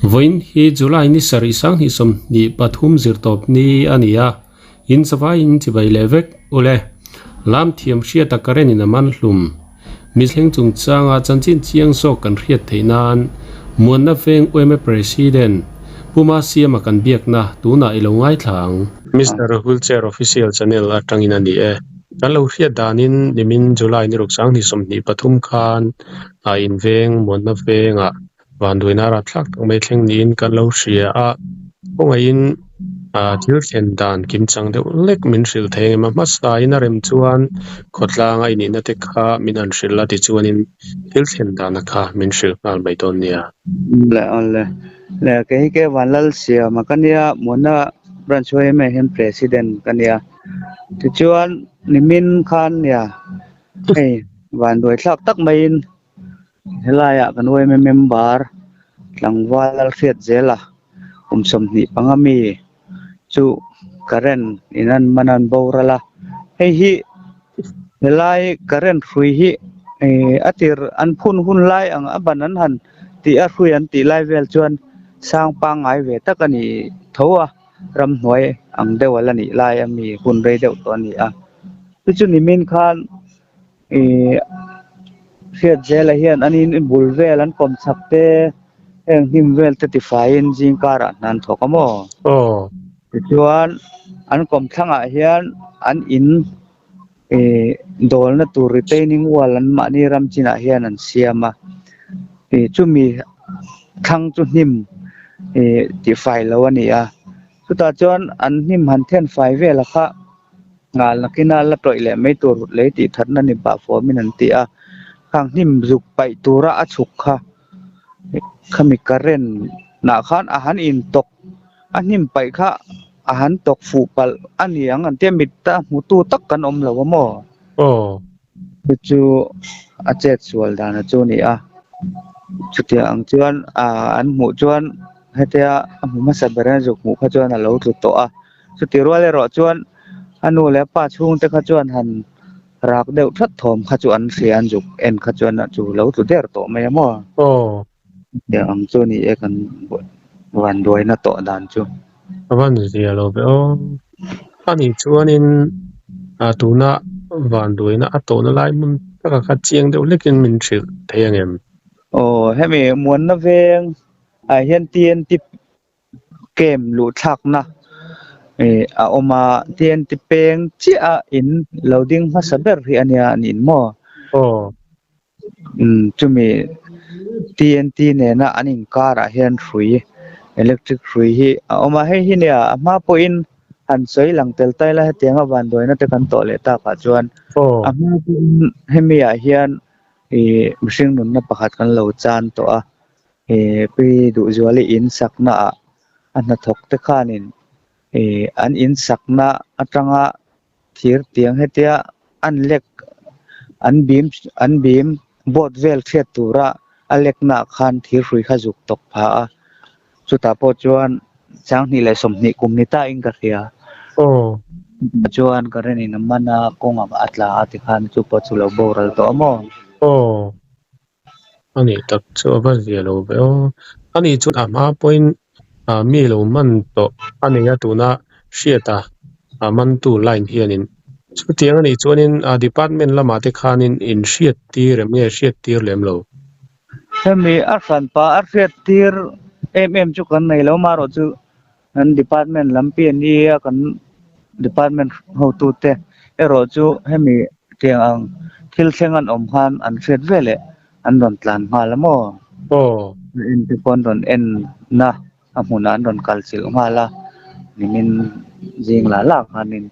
Voin hi July ni sarisang hi som ni pathum zirtop ni ania in sawa in chibai levek ule lam thiam hria takaren in aman hlum misleng chung changa chanchin chiang so kan hriat theinan muanna veng OMA president puma siama kan biak na tuna ilongai thlang Mr. Wheelchair official channel atangin ani kan lo hriat danin nimin July ni roksang ni som ni pathum khan a in veng muanna venga van duina ra thlak mai thleng nin kan lo hria a pongain thil thlen dan kim chang de lek min hril thei ma masa in rem chuan khotlanga in na te kha min an hrila ti chuanin thil thlen dan kha min hril ngal mai ton nia le ke walal sia makania mona branch OMA hen president kania ti chuan nimin khan ya van doi thlak tak main helaya kan OMA member langwal khiat zela som ni pangami chu karen inan manan borala hi helai karen hrui hi atir an phun hun lai ang abanan han ti a hrui an ti lai vel chuan sang pa ngai ve takani thowa ram hnuai ang dewala ni lai ami hun rei deuh to ni a chu ni min khan khiat zela hian anin bul vel an kom chakte eng him vel te ti fain jing kara nan thokamo chuan an kom thanga hian an in dol na tur retaining wall an ma ni ram china hian an siama chumi thang chu hnim ti fai lo ani a chuta chuan an hnim han then fai vela kha ngal na kinal la toile mai tur le ti thatna ni ba fo min an ti a khang hnim zuk pai tura a chuk kha khami karen na khan a han in tok a hnim pai kha a han tok fu pal aniang an temit ta mutu tak kan om lo mo chu a chet sual dana chu ni a chutia ang chuan an mu chuan hetia ma sabara jok mu kha chuan a lo tu to a chuti role ro chuan anu le pa chung te kha chuan han rak deuh that thom kha chu an sian juk en kha chuan chu lo tu der to mai mo ya ang chu ni e kan wan doi na to dan chu awan zia lo be ani chuanin tuna van duina atona lai mun taka kha chiang deuh lekin min hril theiangem hemi muan na veng hian tien tip kem lu thak na a oma tien ti peng chi a in loading ma saber ri ania anin mo chumi TNT ne na anin kara hian hrui electric hrui hi a oma he hi nia ma po in han soi lang tel tai la hetianga van doina te kan to le ta ka chuan ama hemi a hian mihring nun na pakhat kan lo chan to a pi du zuali in sakna a anna thok te khanin an in sakna atanga thir tiang hetia an lek an beam bot vel thret tura alekna khan thir hrui kha juk tok pha a chuta po chuan chang ni le som ni kum ni ta ing ka khia chuan karen in mana konga atla ati khan chu po chu lo boral to mo ani tak chu ba zia lo be ani chu ama point mi lo man to ani ya tuna hriata man tu line hianin chu tiang ani chuanin department lama te khanin in hriat tir me hriat tir lem lo hemi arfan pa arfiat tir chu kan nei lo maro chu an department lampi ni kan department ho tu te ero chu hemi tiang thil thengan om khan an fet vele an don tlan malamo in te kon don en na amunan don kalsil mala nimin jing la la khanin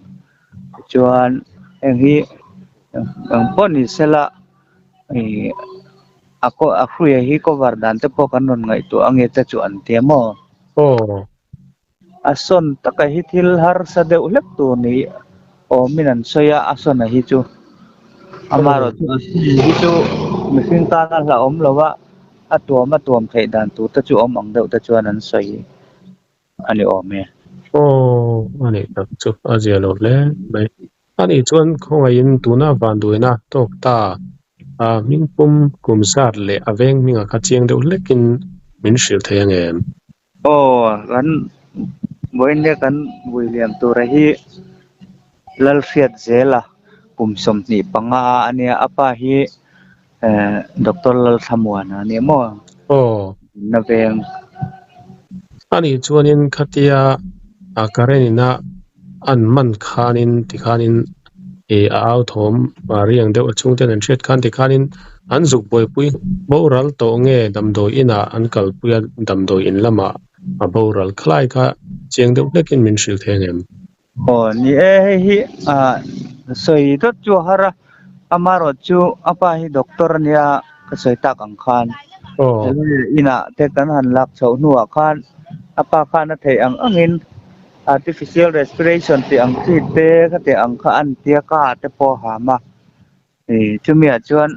chuan enghi ang poni sela ako afruya hi ko wardan te po kanon ngai to ange ta chu an temo ason taka hi thil har sa de ulek tu ni minan soya ason hi chu amaro hi chu mihring ta na la om lowa atuam thei dan tu ta chu om ang deuh ta chuan an soi ani ome ani tak chu azia lo le mai ani chuan khongain tuna van duina tok ta mingpum kumsar le aveng minga kha chiang deuh lekin min shil theng em kan boin dia kan William Turahi lal fiat zela pumsom ni panga ania apa hi Dr. Lal Thamwana ni mo na veng ani chuanin khatia akarenina an man khanin tikhanin au thom riang deuh chung ten an thret khan tikhanin an zuk boipui boral to nge damdoi ina an kalpuya damdoi in lama a boral khlai kha cheng deuh lekin min shil theng em ni hi soi tot chu hara amaro chu apa hi doctor nia ka soi tak ang khan ina te kan han lak chho nuwa khan apa khan na thei ang angin artificial respiration ti ang ti te ka te ang kha an tia ka te po ha ma chumia chuan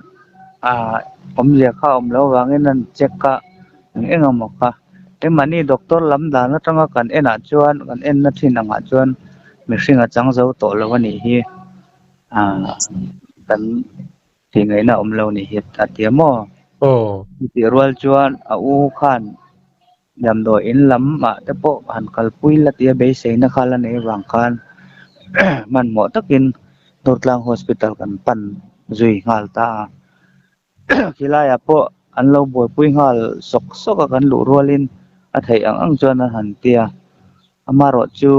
omle kha omlo wangin an check ka engam ka mani doctor lam da na tanga kan ena chuan kan en na thin anga chuan mihringa changzo to lawani hi kan tingai na omlo ni hi atiamo ti rual chuan u khan damdo in lam ma te po han kalpui la tia be seina khala nei wang khan man mo takin Dortlang hospital kan pan zui ngal ta kilaya po an lo boy pui ngal sok kan lu rualin a thei ang chuan han tia amaro chu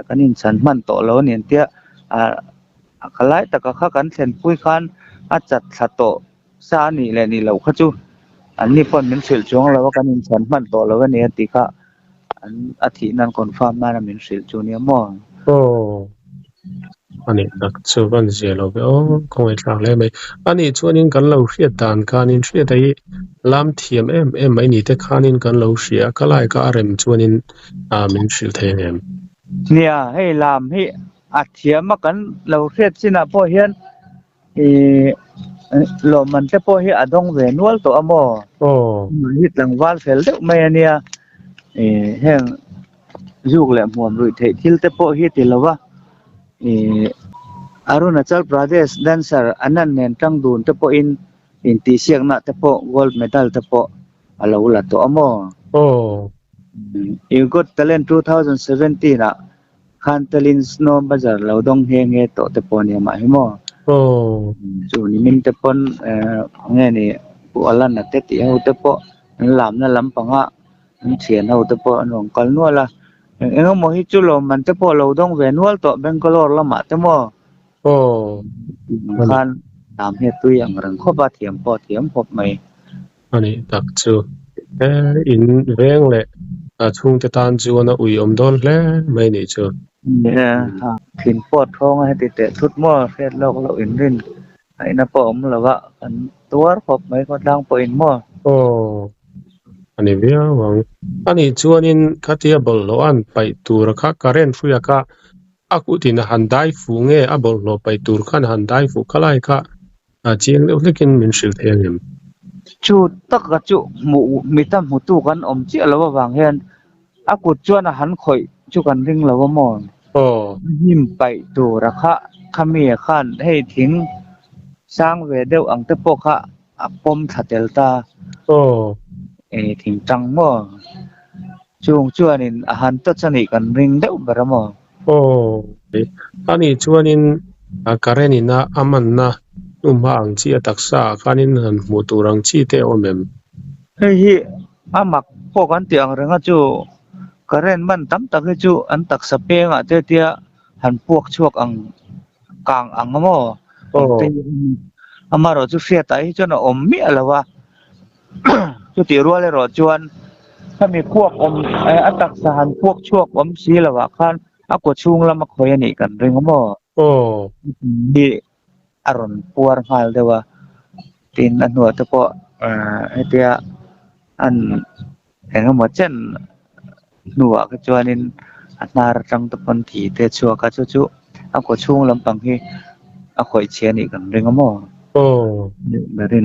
kanin san man to lo nin tia khalai taka kha kan thlen pui khan a chat thato sa ni le ni lo kha chu an ni pon min sil chung lo kanin san man to lo ni ti kha an athi nan confirm na min sil chu ni mo ani dak chu ban zelo be khoi tlang le mai ani chuanin kan lo hriat dan kanin hriat ai lam thiam em mai ni te khanin kan lo hria kalai ka rem chuanin min shil theng em nia hei lam hi athiam kan lo hriat sina po hian lo man te po hi adong ve nual to amo hi tlangwal fel deuh mai ania heng juk le muam rui thei thil te po hi ti lowa Arunachal Pradesh dancer anan nen tang dun te po in ti siak na te po gold medal te po alo la to amo you got talent 2017 na Kantalin Snow Bazar lo dong henge to te po ni ma himo chu ni min te pon nge ni pu alan na te ti ho te po lam na lam panga thian ho te po anong kal no la engam mo hi chu lo man te po lo dong ve nual to Bangalore lama te mo khan tam he tu yang rang kho ba thiam po thiam pop mai ani tak chu in veng le chung te tan chu na ui om don hle mai ni chu thin pot thong ha ti te thut mo fet lok lo in rin ai na po om lo wa an tuar pop mai ko dang po in mo ani via wang ani chuanin khatia bol lo an pai tur kha karen fuya ka akutin handai fu nge abol lo pai tur khan handai fu khalai kha chiang le lekin min shil theng em chu tak ka chu mi tam hu tu kan om chi lo wang hen akut chuan han khoi chu kan ring lo mo him pai tur kha khami khan hei thing sang ve deuh ang te po kha apom thatel ta thing tang mo chung chuanin han to chani kan ring deuh ber mo ani chuanin karenina amanna umang chi ataksa kanin han muturang chi te omem hi amak po kan tiang renga chu karen man tam tak chu an tak sa pe nga te tia han puak chuak ang kang ang mo amaro chu fia tai chu na om mi alawa chu ti ruale ro chuan kami puak om atak sa han puak chuak om si lawa khan ako chung lama khoi ani kan ring mo di aron puar hal dewa tin anwa te po etia an engamo chen nuwa ka chuanin anar tang te pon thi te chua ka chu ako chung lampang hi akhoi chiani kan ring mo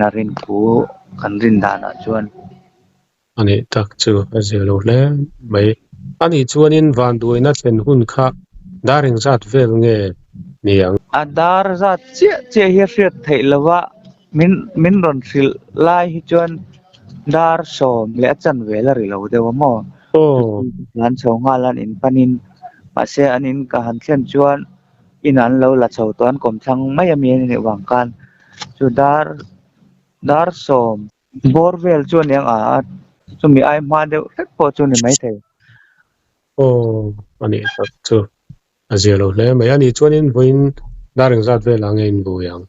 narin ku kan rin dana chuan ani tak chu azelo le mai ani chuanin van duina chen hun kha daring zat vel nge niang adar zat che hi hriat thei lawa min ron sil lai hi chuan dar som le chan vela ri lo dewa mo โอ้ lan chonga lan in panin ma se anin ka han thlen chuan inan lo la chho ton kom thang mai ami ni wang kan chu dar som borvel chuan yang a chu mi ai ma de tek po chu ni mai the โอ้อันนี้ครับชูอาเซียโลเลยไม่อันนี้ชวนอินวินดาริงซัดเวลาเงินบุยัง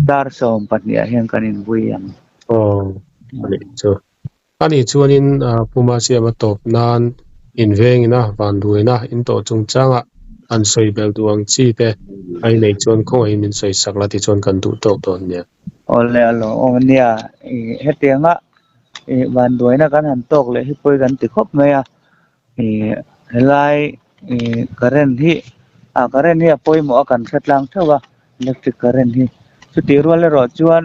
dar som pat ni hian kanin bui yang โอ้อันนี้ชูอันนี้ชวนอินปูมาเซียมาตบนานอินเวงนะวันด้วยนะอินโตจงจังอ่ะอันสวยเบลดวงจีเตไอในชวนคงไอมินสวยสักละที่ชวนกันดูตบตอนเนี่ย ole alo nia hetianga van doi na kan han tok le hi poi kan ti khop me ya helai current hi current hi poi mo kan khatlang thawa electric current hi chu ti ro le ro chuan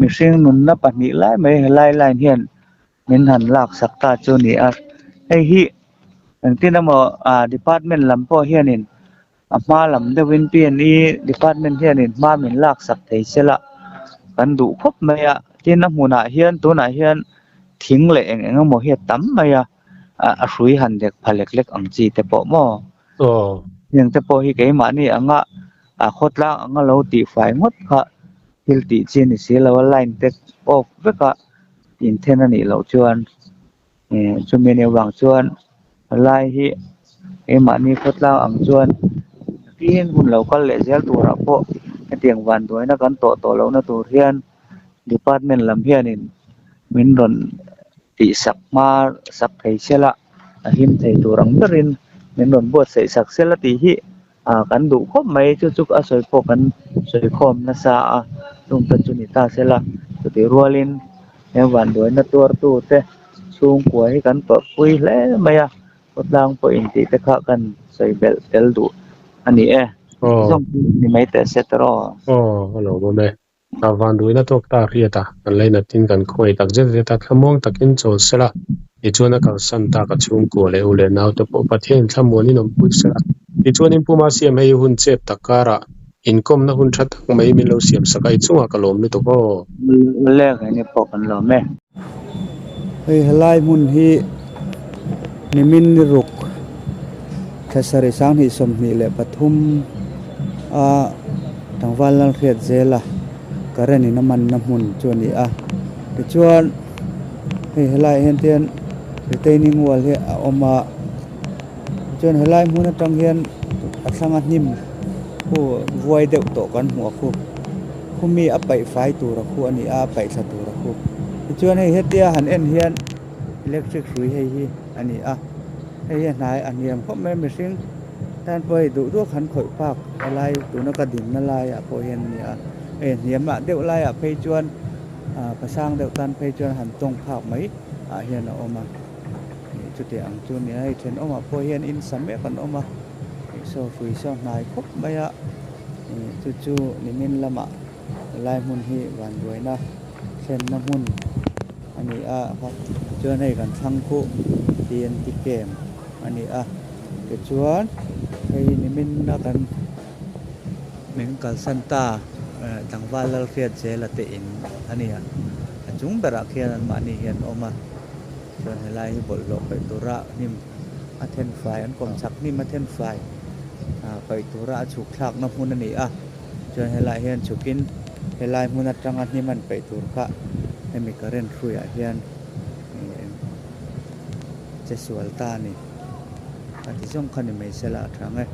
mihring nun na pahnih lai mai helai line hian min han lak sakta chu ni a hi tin amo department lam po hianin ma lam de win PNE department hianin ma min lak sak thei sela kan du khop mai a tin hmuna hian tuna hian thing le eng mo hi tam mai a hrui han dek phalek lek ang chi te po mo โอ้ yang te po hi ke ma ni anga khotlang anga lo ti fai ngot kha hil ti chin ni se lo line tek off veka in then ani lo chuan chu me ne wang chuan lai hi ma ni khotlang ang chuan tin hun lo kal le zel tura po tiang van doi na kan to lo na tur hian department lam hianin min ron ti sak ma sak thei sela him thei turang berin min ron bot sei sak sela ti hi kan du khop mai chu chuk a soi po kan soi khom na sa tung ta chu ni ta sela chu ti rualin em van doi na tur tu te chung ko hi kan pa pui le maya potlang po in ti te kha kan soi bel tel du ani โอ้ zong ni mai te setro โอ้ฮัลโหลบ่แม่วันด้วยนะตกตาเรียตาอันเลยนะทินกันคุยตักเจเรตัดขมองตักอินโจเสละอีจวนนักสันตากชุงกัวเลอุเลนาวตะปปะเทนขมวนี่นมปุยเสละอีจวนินปูมาเสียมให้หุ่นเจ็บตะการะอินคอมนะหุ่นชัดไม่มีเราเสียมสกายจุงกะลมนี่ตกโอ้ le ga ni po kan lo me helai mun hi nimin ni ruk thasari sang hi som ni le pathum tangwal lan khiat zela karani naman na mun choni ti chuan helai hen tian retaining wall he oma chuan helai mun atang hian athanga nim ko voi deuh to kan hmu khu khumi apai fai tur khu ani pai tha tur khu ti chuan he hetia han en hian electric hrui hei hi ani hei nai aniam kho me machine tan poi du du khan khoi pak alai tu na ka din na lai po hian ni niam deuh lai phei chuan pasang deuh tan phei chuan han tong phak mai hian oma chu te ang chu ni ai then oma po hian in same kan oma so free so nai khop mai chu chu ni min lama lai mun hi wan doina sen na mun ani chuan hei kan thang khu tien ti kem ani ke chuan hei ni min na kan min kal santa tangwal lal khiat zela te in ani chung bera khian an ma ni hian oma chuan helai hi bol lo pai tura nim athen fai an kom chak nim athen fai pai tura chuk thak na hun ani chuan helai hian chukin helai mun atanga nim an pai tur kha hemi current thrui hian che sual ta ni ati jong khani mai sela thang